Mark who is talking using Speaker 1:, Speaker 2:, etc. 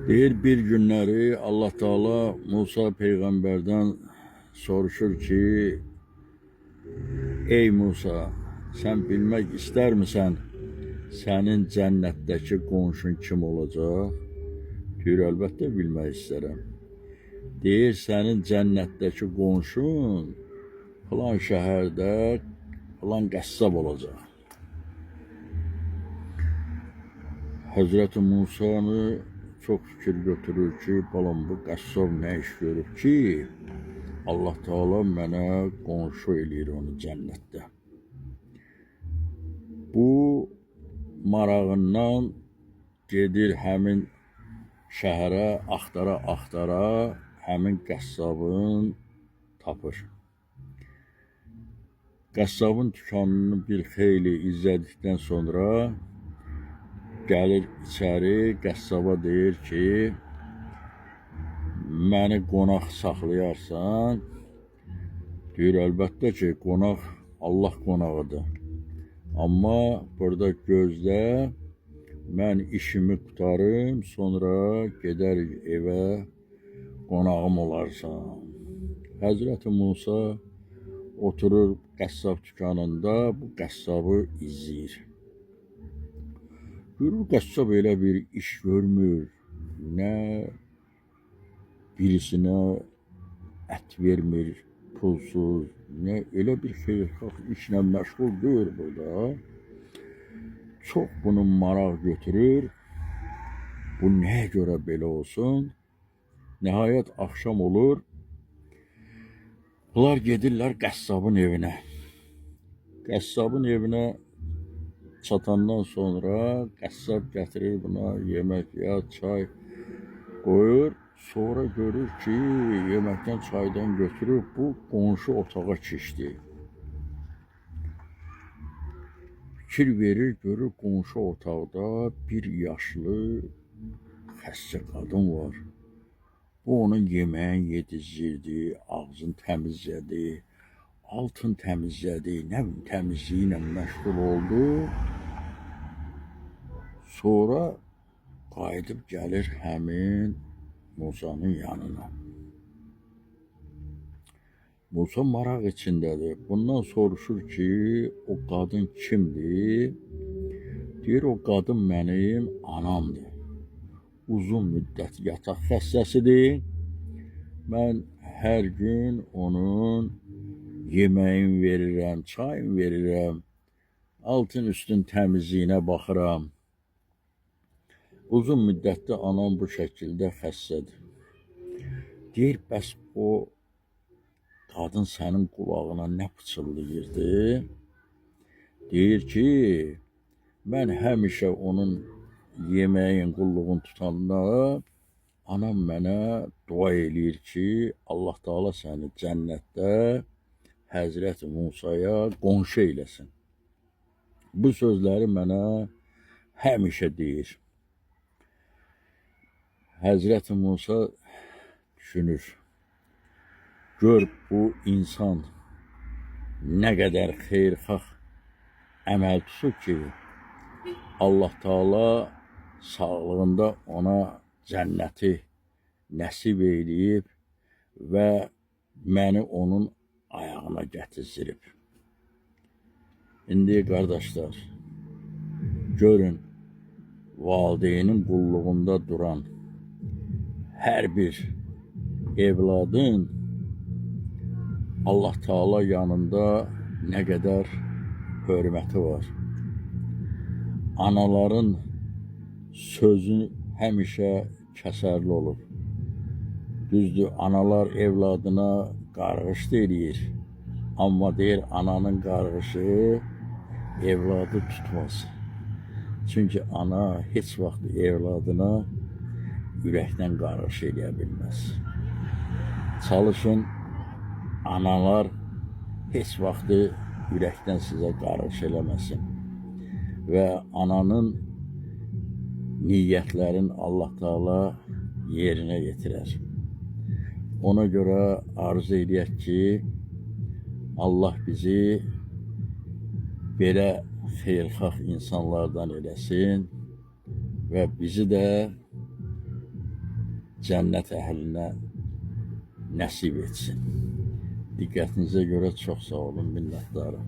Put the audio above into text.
Speaker 1: Deyir bir günləri Allah Teala Musa peyğəmbərdən soruşur ki, ey Musa, sən bilmək istərmisən sənin cənnətdəki qonşun kim olacaq? Deyir, əlbəttə bilmək istərəm. Deyir, sənin cənnətdəki qonşun falan şəhərdə falan qəssab olacaq. Həzrəti Musanı çox fikir götürür ki, balam bu qəssab nə iş görüb ki, Allah Teala mənə qonşu eləyir onu cənnətdə. Bu marağından gedir həmin şəhərə axtara həmin qəssabın tapır. Qəssabın dükanını bir xeyli izlədikdən sonra gəlir içəri, qəssaba deyir ki, məni qonaq saxlayarsan. Deyir, əlbəttə ki, qonaq Allah qonağıdır. Amma burada gözlə, mən işimi qutarım, sonra gedərik evə, qonağım olarsan. Həzrəti Musa oturur qəssab dükanında, bu qəssabı izləyir. Görür, qəssab elə bir iş görmür, nə birisinə ət vermir, pulsuz, nə elə bir xeyirxah işlə məşğul deyil burada. Çox bunu maraq götürür, bu nəyə görə belə olsun? Nəhayət axşam olur, bunlar gedirlər qəssabın evinə. Qəssabın evinə çatandan sonra qəssab gətirir buna yemək ya çay qoyur. Sonra görür ki, yeməkdən çaydan götürüb bu qonşu otağa keçdi. Fikir verir, görür qonşu otaqda bir yaşlı xəstə qadın var. Bu onun yeməyin yedizdirdi, ağzını təmizlədi, altın təmizlədi, nə bilim təmizliyi ilə məşğul oldu. Sonra qayıdıb gəlir həmin Musanın yanına. Musa maraq içindədir. Bundan soruşur ki, o qadın kimdir? Deyir, o qadın mənim anamdır. Uzun müddət yataq xəstəsidir. Mən hər gün onun yeməyin verirəm, çayın verirəm, altın üstün təmizliyinə baxıram. Uzun müddətdə anam bu şəkildə xəstədir. Deyir, bəs o qadın sənin qulağına nə pıçıldayırdı? Deyir ki, mən həmişə onun yeməyin, qulluğunu tutanda anam mənə dua eləyir ki, Allah Teala səni cənnətdə Həzrəti Musaya qonşu eyləsin. Bu sözləri mənə həmişə deyir. Həzrəti Musa düşünür, gör bu insan nə qədər xeyirxah əməl tutub ki, Allah Teala sağlığında ona cənnəti nəsib eləyib və məni onun ayağına gətizdirib. İndi qardaşlar, görün, valideynin qulluğunda duran hər bir evladın Allah Teala yanında nə qədər hörməti var. Anaların sözü həmişə kəsərli olur. Düzdür, analar evladına qarğış deyir, amma deyir, ananın qarğışı evladı tutmaz. Çünki ana heç vaxt evladına ürəkdən qarğış eləyə bilməz. Çalışın, analar heç vaxtı ürəkdən sizə qarğış eləməsin və ananın niyyətlərin Allah Teala yerinə yetirər. Ona görə arzu edək ki, Allah bizi belə xeyirxah insanlardan eləsin və bizi də cənnət əhlinə nəsib etsin. Diqqətinizə görə çox sağ olun, minnətdarım.